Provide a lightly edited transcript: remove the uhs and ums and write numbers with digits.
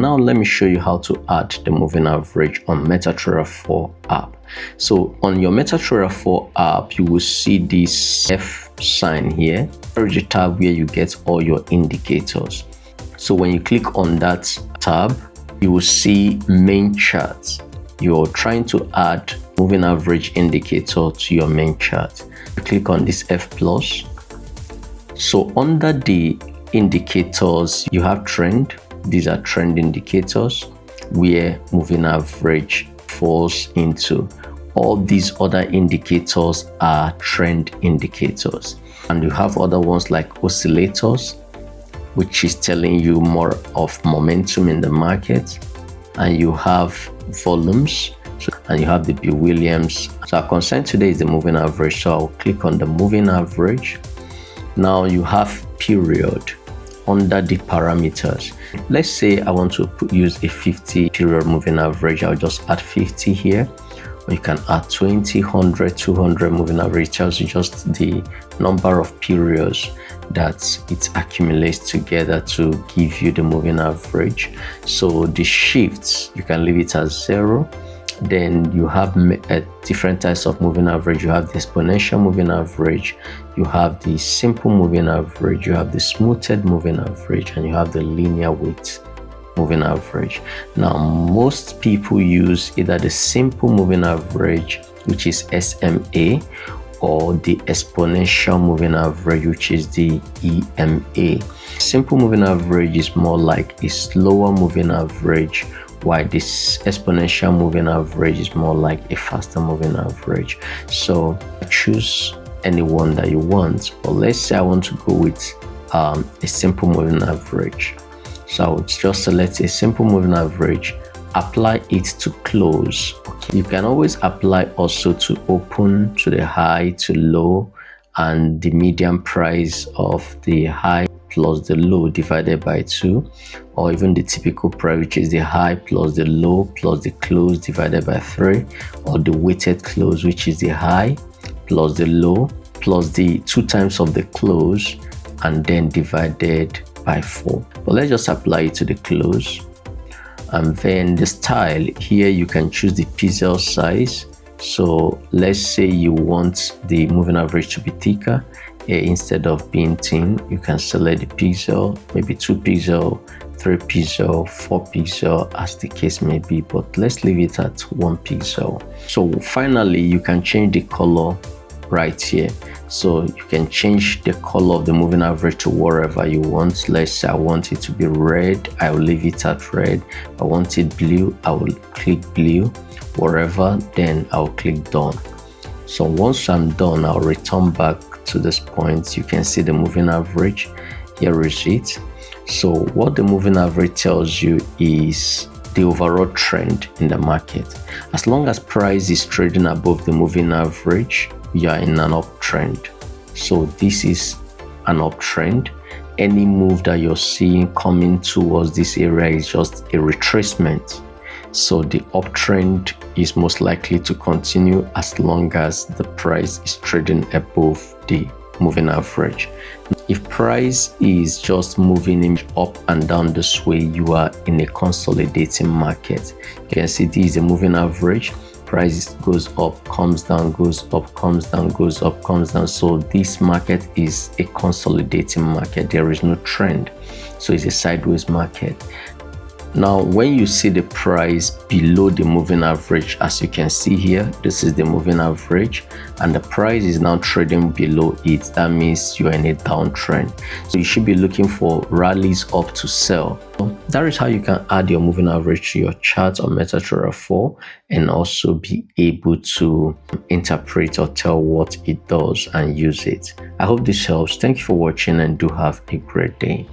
now let me show you how to add the moving average on MetaTrader 4 app. So on your MetaTrader 4 app, you will see this F sign here, the tab where you get all your indicators. So when you click on that tab, you will see main chart. You're trying to add moving average indicator to your main chart. Click on this F plus. So under the indicators, you have trend. These are trend indicators where moving average falls into. All these other indicators are trend indicators. And you have other ones like oscillators, which is telling you more of momentum in the market. And you have volumes, and you have the B. Williams. So our concern today is the moving average. So I'll click on the moving average. Now you have period under the parameters. Let's say I want to use a 50 period moving average. I'll just add 50 here, or you can add 20, 100, 200 moving average. It tells you just the number of periods that it accumulates together to give you the moving average. So the shifts, you can leave it as 0. Then you have different types of moving average. You have the exponential moving average, you have the simple moving average, you have the smoothed moving average, and you have the linear weight moving average. Now most people use either the simple moving average, which is SMA, or the exponential moving average, which is the EMA. Simple moving average is more like a slower moving average, while this exponential moving average is more like a faster moving average. So choose any one that you want, but let's say I want to go with a simple moving average. So I would just select a simple moving average, apply it to close. Okay. You can always apply also to open, to the high, to low, and the median price of the high plus the low divided by 2, or even the typical price, which is the high plus the low plus the close divided by 3, or the weighted close, which is the high plus the low plus the 2 times of the close and then divided by 4. But let's just apply it to the close. And then the style here, you can choose the pixel size. So let's say you want the moving average to be thicker. Instead of being thin, you can select the pixel, maybe 2 pixel, 3 pixel, 4 pixel, as the case may be, but let's leave it at 1 pixel. So finally, you can change the color right here. So you can change the color of the moving average to whatever you want. Let's say I want it to be red, I will leave it at red. I want it blue, I will click blue, wherever, then I'll click done. So once I'm done, I'll return back to this point. You can see the moving average. Here is it. So what the moving average tells you is the overall trend in the market. As long as price is trading above the moving average, you are in an uptrend. So this is an uptrend. Any move that you're seeing coming towards this area is just a retracement. So the uptrend is most likely to continue as long as the price is trading above the moving average. If price is just moving up and down this way, you are in a consolidating market. You can see this is a moving average. Price goes up, comes down, goes up, comes down, goes up, comes down. So this market is a consolidating market. There is no trend. So it's a sideways market. Now, when you see the price below the moving average, as you can see here, this is the moving average, and the price is now trading below it. That means you're in a downtrend. So you should be looking for rallies up to sell. That is how you can add your moving average to your chart on MetaTrader 4 and also be able to interpret or tell what it does and use it. I hope this helps. Thank you for watching and do have a great day.